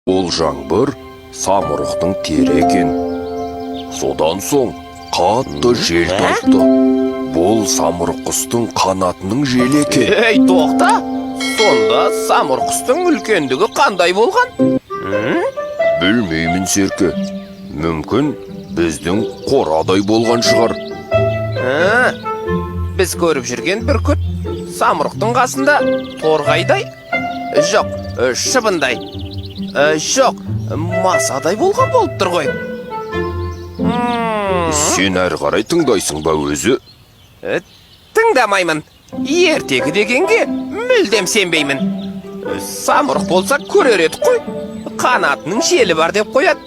Ол жаңбыр самұрықтың тері екен. Содан соң қатты жел тұрды. Бұл самұрық құстың қанатының желі екен. Ей, тоқта! Сонда самұрық құстың үлкендігі қандай болған? Білмеймін, Серке. Мүмкін біздің қорадай болған шығар. Біз көріп жүрген бүркіт самұрықтың қасында торғайдай, жоқ, шыбындай, жоқ, масадай болған болып тұр ғой. Сен әрі қарай тыңдайсың ба өзі? Тыңдамаймын. Ертегі дегенге мүлдем сенбеймін. Самұрық болса көрер едік қой. Қанатының желі бар деп қояды.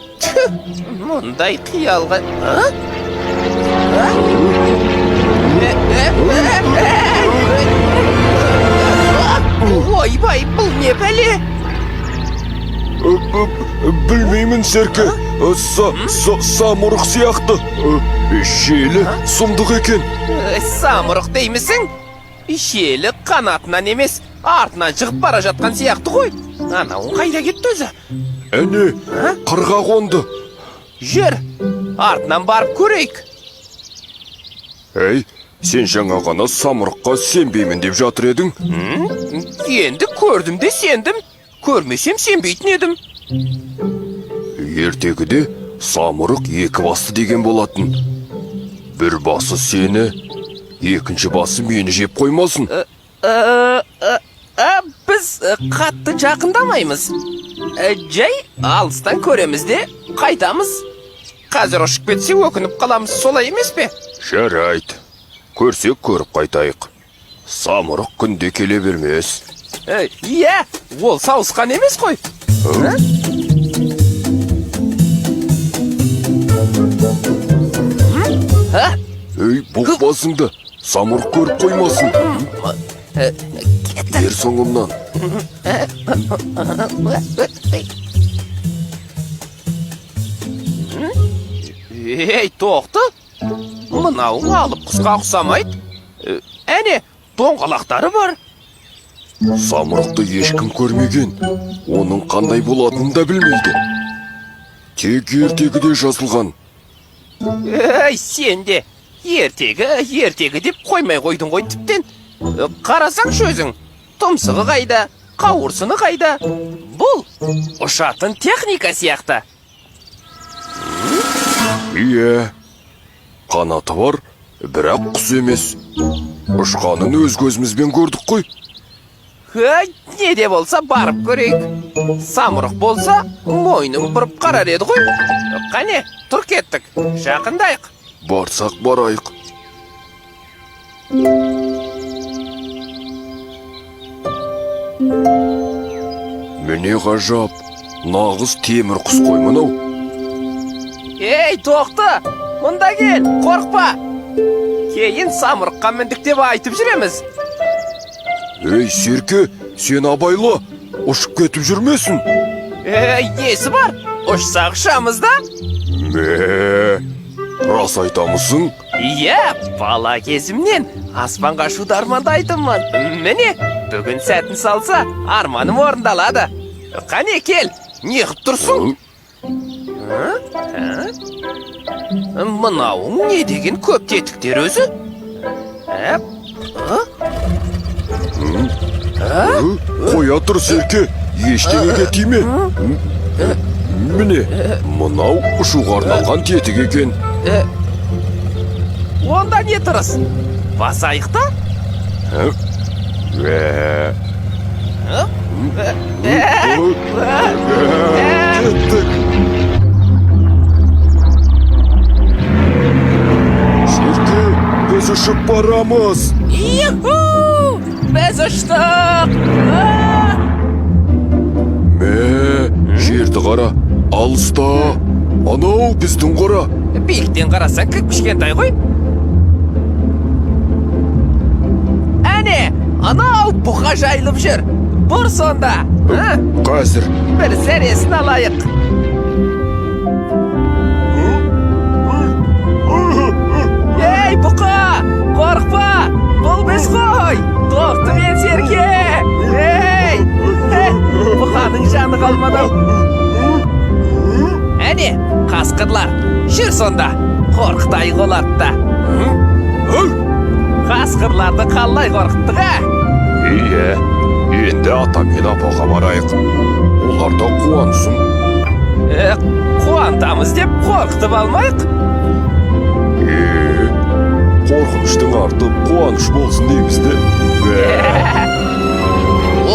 Мұндай қиялға... Ойбай, бұл не бәле? Білмеймін, Серке. Самұрық сияқты. Желі сұмдық екен. Самұрық деймісің? Желі қанатынан емес, артынан шығып бара жатқан сияқты ғой. Анауың қайда кетті өзі? Әне, қырға қонды. Жүр, артынан барып көрейік. Әй, сен жаңа ғана самұрыққа сенбеймін деп жатыр едің? Енді көрдім де сендім. Көрмесем сенбейтін едім. Ертегіде самұрық екі басты деген болатын. Бір басы сені, екінші басы мені жеп қоймасын. Біз қатты жақындамаймыз. Жай алыстан көреміз де қайтамыз. Қазір ұшып кетсе өкініп қаламыз, солай емес пе? Жарайды. Көрсек көріп қайтайық. Самұрық күнде келе бермес. Иә, ол сауысқан емес қой. Ей, бұқ басыңды. Самұрық көріп қоймасын. Ер соңымнан. Ей, тоқты. Мынауың алып құсқа ұқсамайды. Әне, доңғалақтары бар. Самұрықты ешкім көрмеген. Оның қандай болатынын да білмейді. Тек ертегіде жазылған. Ей, сен де ертегі деп қоймай қойдың ғой тіптен. Қарасаңшы өзің, тұмсығы қайда, қауырсыны қайда. Бұл ұшатын техника сияқты. Иә, қанаты бар, бірақ құс емес. Ұшқанын өз көзімізбен көрдік қой. Не де болса барып көрейік. Самұрық болса мойның бұрып қарар еді ғой. Қане, тұр кеттік, жақындайық. Барсақ барайық. Міне ғажап, нағыз темір құс қой мынау. Ей, тоқты, мұнда кел, қорқпа. Кейін самұрыққа міндік деп айтып жүреміз. Ей, Серке, сен абайла, ұшып кетіп жүрмесін. Несі бар, ұшсақ ұшамыз да? Рас айтамысың? Иә, бала кезімнен аспанға ұшуды армандайтынмын. Міне, бүгін сәтін салса, арманым орындалады. Қане кел, неғып тұрсың? Мынауың не деген көп тетіктер өзі? Қоя тұр, Серке, ештеңеге тиме. Міне, мынау ұшуға арналған тетік екен. Онда не тұрыс? Басайық та? Кеттік. Серке, біз ұшып барамыз. Юху! Біз ұштық! Жерді қара, алыста. Анау біздің қора. Биіктен қарасаң кішкентай ғой. Әне, анау бұқа жайылып жүр. Бұр сонда. Қазір. Бір сәресін алайық. Ей, бұқа, қорқпа. Бұл біз ғой. Тоқты мен Серке. Ей, бұқаның жаны қалмады. Әне, қасқырлар, жүр сонда, қорқытайық оларды да. Қасқырларды қалай қорқыттық, ә? Ие, енді ата мен апаға барайық. Олар да қуансын. Қуантамыз деп қорқытып алмайық. Қорқыныштың артып қуаныш болсын деймізді.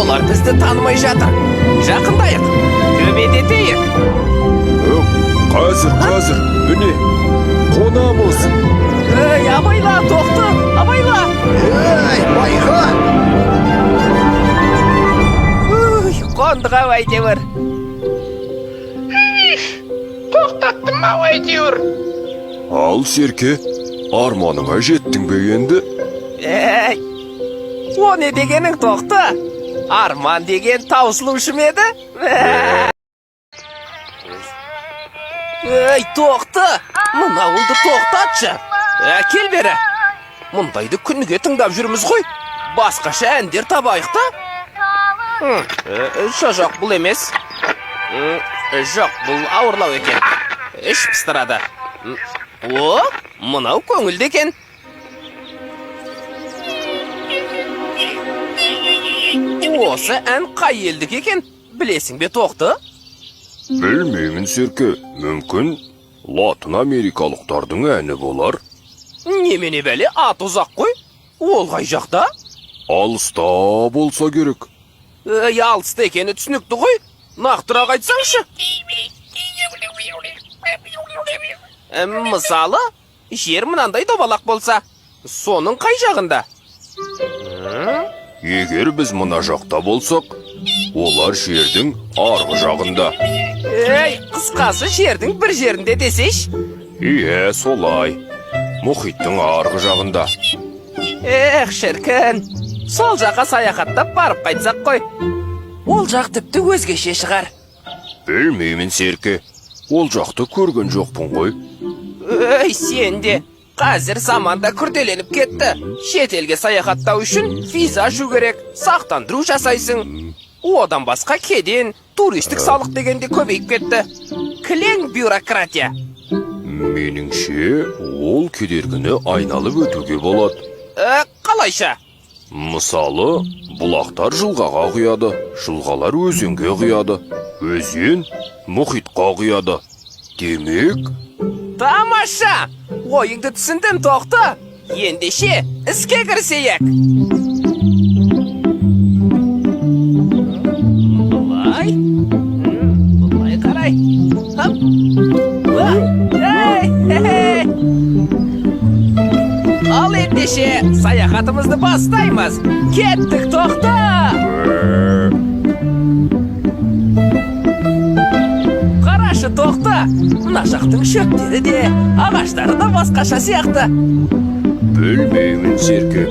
Олар бізді танымай жатыр. Жақындайық, төбедетейік. Қазір, міне, қонамыз. Абайла, тоқты, абайла. Байға! Қондық абай демір. Тоқтаттым абай демір. Ал, Серке, арманыңа жеттің бе енді? О не дегенің тоқты? Арман деген таусылушы ма еді? Тоқты! Мынауыңды тоқтатшы! Кел бері! Мұндайды күніге тыңдап жүрміз ғой. Басқаша әндер табайық та? Жоқ, бұл емес. Жоқ, бұл ауырлау екен. Іш пыстырады. О, мынау көңілді екен. Осы ән қай елдік екен? Білесің бе тоқты? Білмеймін, Серке. Мүмкін Латын Америкалықтардың әні болар. Немене бәле, ат ұзақ қой. Ол қай жақта? Алыста болса керек. Алыста екені түсінікті ғой. Нақтырақ айтсаңшы. Мысалы, жер мынандай добалақ болса, соның қай жағында? Егер біз мұна жақта болсақ, олар жердің арғы жағында. Қысқасы жердің бір жерінде десеш? Ие, солай. Мұхиттың арғы жағында. Шіркін, сол жаққа саяхаттап барып қайтсақ қой. Ол жақ тіпті өзгеше шығар. Білмеймін, Серке. Ол жақты көрген жоқпын ғой. Сен де. Қазір заманда күрделеніп кетті. Шетелге саяхаттау үшін виза ашу керек, сақтандыру жасайсың. Одан басқа кеден, туристік салық дегенде көбейіп кетті. Кілең бюрократия. Меніңше, ол кедергіні айналып өтуге болады. Қалайша? Мысалы, бұлақтар жылғаға құяды, жылғалар өзенге құяды, өзен мұхитқа құяды. Демек... Тамаша! Ойыңды түсіндім, тоқты. Ендеше, іске кірісейік. Бұлай қарай. Ал ендеше, саяхатымызды бастаймыз. Кеттік, тоқты! Қарашы, тоқты! Мына жақтың шөптері де, ағаштары да басқаша сияқты. Білмеймін, Серке.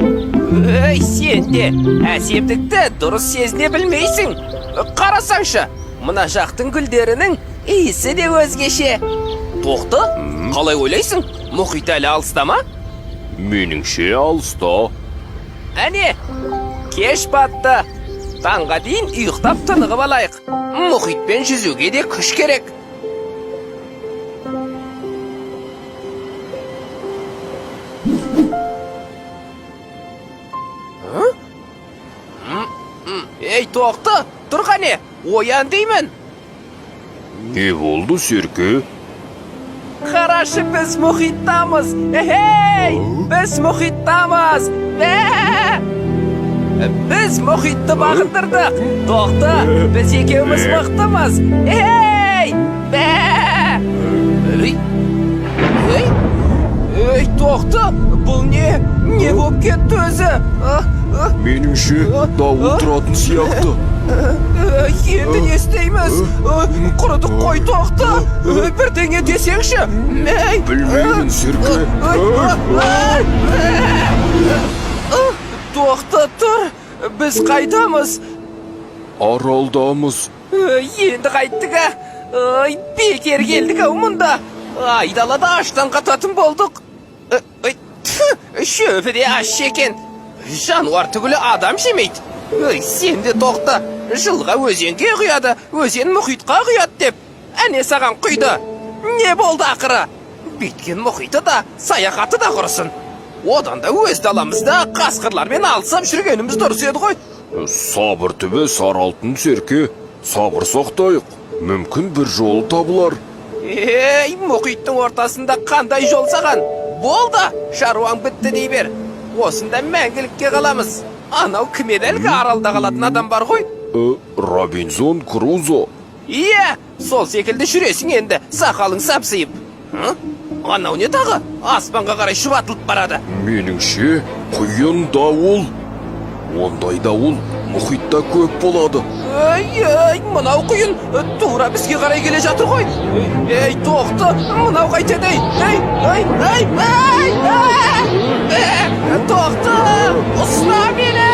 Сен де әсемдікті дұрыс сезіне білмейсің. Қарасаңшы, мына жақтың гүлдерінің иісі де өзгеше. Тоқты, қалай ойлайсың? Мұхит әлі алыста ма? Меніңше алыста. Әне, кеш батты. Таңға дейін ұйықтап тынығып алайық. Мұхитпен жүзуге де күш керек. Тоқты, тұр қане, оян деймін. Не болды, Серке? Қарашы, біз мұхиттамыз. Біз мұхиттамыз. Біз мұхитты бағындырдық. Тоқты, біз екеуміз мықтымыз. Тоқты, бұл не болып кетті өзі? Меніңше дауыл тұратын сияқты. Енді не істейміз? Құрыдық қой, тоқты. Бірдеңе десеңші. Білмеймін, Серке. Тоқты, тұр. Біз қайдамыз? Аралдамыз. Енді қайттық, бекер келдік ау мұнда. Айдалада аштан қататын болдық. Шөпі де аш екен. Жануар түгілі адам жемейді. Сен де тоқта. Жылға өзенге құяды, өзен мұхитқа құяды деп. Әне саған құйды. Не болды ақыры? Биткен мұхиты да, саяхаты да құрысын. Одан да өз даламызда қасқырлармен алысып жүргеніміз дұрыс еді ғой. Сабыр түбі сары алтын серке. Сабыр сақтайық. Мүмкін бір жол табылар. Ей, мұхиттың ортасында қандай жол саған? Болды, шаруаң бітті дей бер. Осында мәңгілікке қаламыз. Анау кім еді әлгі аралда қалатын адам бар ғой? Робинзон Крузо. Иә, сол секілді жүресің енді, сақалың сапсиып. Анау не тағы? Аспанға қарай шұбатылып барады. Меніңше, құйын дауыл. Ондай дауыл мұхитта көп болады. Ей, мынау құйын тура бізге қарай келе жатыр ғой. Ей, тоқты, мынау қайтеді. Тоқты, ұсына мені.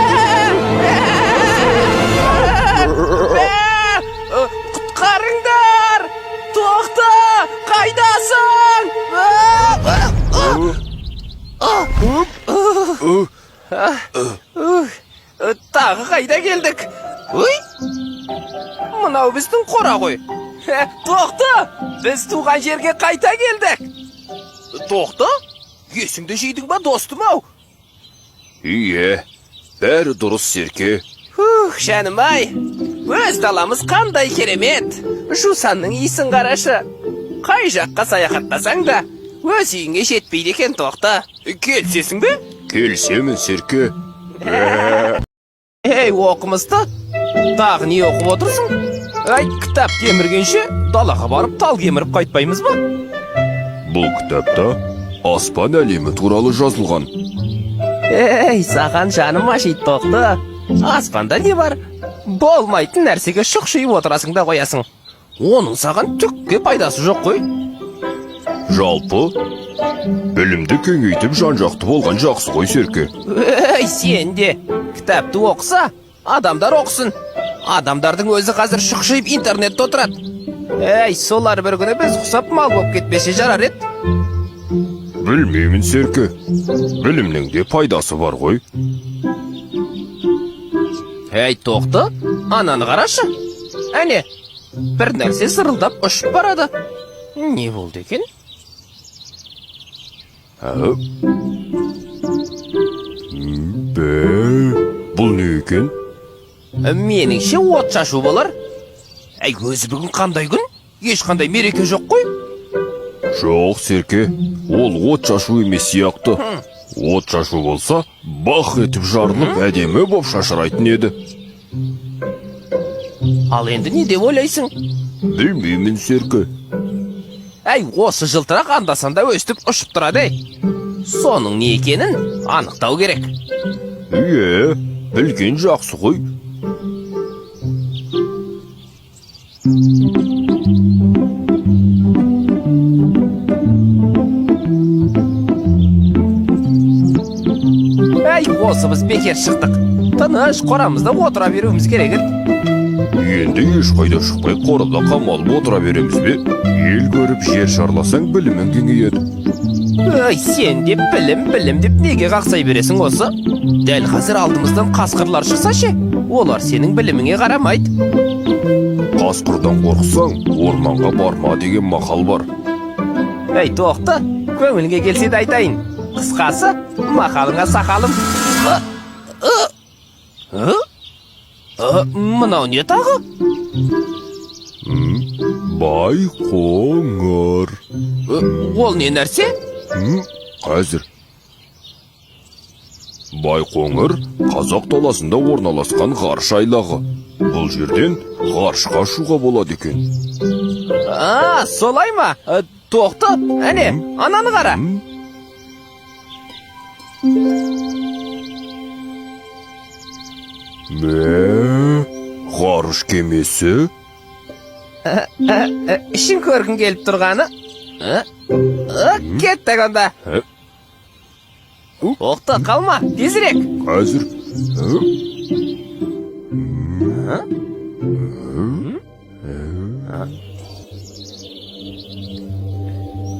Құтқарыңдар. Тоқты, қайдасың? Тағы қайда келдік? Мынау біздің қора ғой. Тоқты, біз туған жерге қайта келдік. Тоқты, есіңді жейдің ба достым-ау? Ие, бәрі дұрыс серке. Жаным-ай, өз даламыз қандай керемет. Жусанның иісін қарашы. Қай жаққа саяхаттасаң да, өз үйіңе жетпейді екен Тоқты. Келсесің бе? Келсемін серке. Ей, оқымысты, тағы не оқып отырсың? Кітап кеміргенше далаға барып тал кеміріп қайтпаймыз ба? Бұл кітапта аспан әлемі туралы жазылған. Ей, саған жаным ашиды Тоқты. Аспанда не бар? Болмайтын нәрсеге шұқшиып отырасың да қоясың. Оның саған түкке пайдасы жоқ қой. Жалпы, білімді кеңейтіп жан-жақты болған жақсы ғой серке. Ей, сен де кітапты оқыса, адамдар оқысын. Адамдардың өзі қазір шұқшиып интернетте отырады. Ей, солар бір күні біз құсап мал болып кетпесе жарар еді. Білмеймін серке. Білімнің де пайдасы бар ғой. Ей, Тоқты, ананы қарашы. Әне, бір нәрсе сырылдап ұшып барады. Не болды екен? Бұл не екен? Меніңше от шашу болар. Әй, өзі бүгін қандай күн? Ешқандай мереке жоқ қой. Жоқ серке, ол от шашу емес сияқты. От шашу болса, бақ етіп жарылып әдемі боп шашырайтын еді. Ал енді не деп ойлайсың? Білмеймін серке. Әй, осы жылтырақ анда-санда өстіп ұшып тұрады. Соның не екенін анықтау керек. Ие, білген жақсы ғой. Әй, осы біз бекер шықтық. Тыныш қорамызда отыра беруіміз керек еді. Енді ешқайда шықпай қорада қамалып отыра береміз бе? Ел көріп жер шарласаң білімің кеңейеді. Ой, сен деп білім деп неге қақсай бересің осы? Дәл қазір алдымыздан қасқырлар шықса ше, олар сенің біліміңе қарамайды. Қасқырдан қорқсаң, орманға барма деген мақал бар. Ей, Тоқты, көңіліңе келсе де айтайын. Қысқасы, мақалыңа сақалым. Мынау не тағы? Байқоңыр. Ол не нәрсе? Қазір. Байқоңыр Қазақ даласында орналасқан ғарыш айлағы. Бұл жерден ғарышқа ұшуға болады екен. Солай ма? Тоқты, әне, ананы қара. Ғарыш кемесі? Ішін көргің келіп тұрғаны? Кеттік онда. Тоқты, қалма, тезірек. Қазір.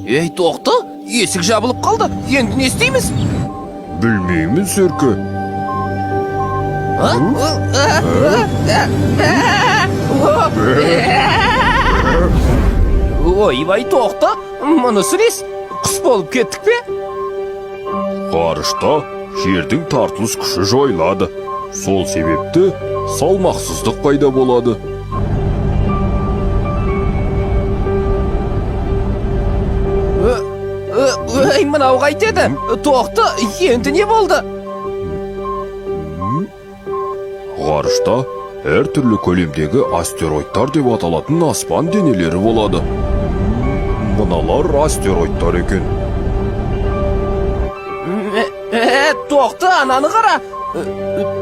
Ей, Тоқты, есік жабылып қалды. Енді не істейміз? Білмеймін серке. Ойбай, тоқта, мұнысы нес? Құс болып кеттік пе? Ғарышта жердің тартылыс күші жойылады. Сол себепті салмақсыздық пайда болады. Ой, мынау қайтеді? Тоқта, енді не болды? Ғарышта әртүрлі көлемдегі астероидтар деп аталатын аспан денелері болады. Мыналар астероидтар екен. Тоқта, ананы қара.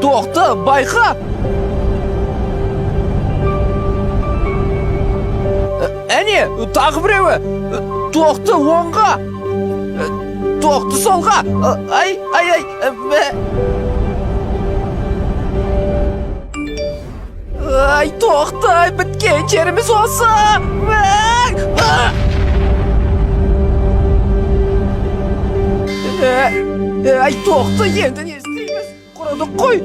Тоқта, байқа. Әне, тағы біреуі. Тоқта, оңға. Тоқта, солға. Ай. Ай, тоқта, біткен жеріміз осы. Ай, тоқта, енді не істейміз? Қорады қой.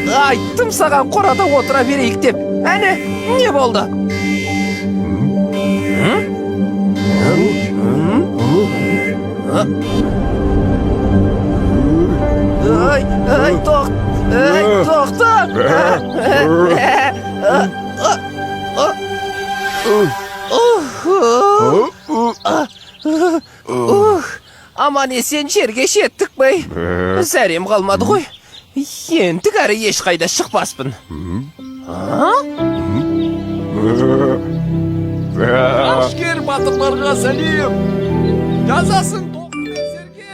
Айттым саған қорада отыра берейік деп. Әне, не болды? Ай, тоқта. Аман есен жерге жеттік бай. Зәрем қалмады ғой. Енді кәрі ешқайда шықпаспын. Ашкер батырларға сәлем. Жазасын тоқта серге.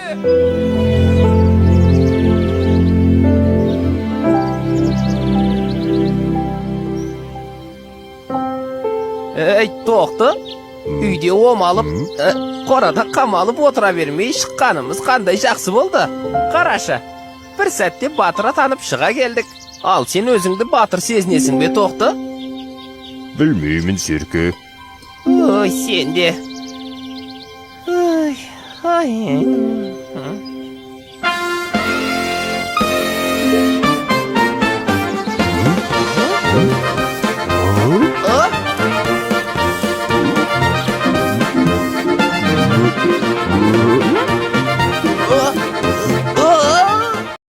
Ей, тоқта, үйде омалып, қорада қамалып отыра бермей шыққанымыз қандай жақсы болды. Қарашы, бір сәтте батыр атанып шыға келдік. Ал сен өзіңді батыр сезінесің бе, тоқта? Білмеймін, серке. Ой, сен де. Ой.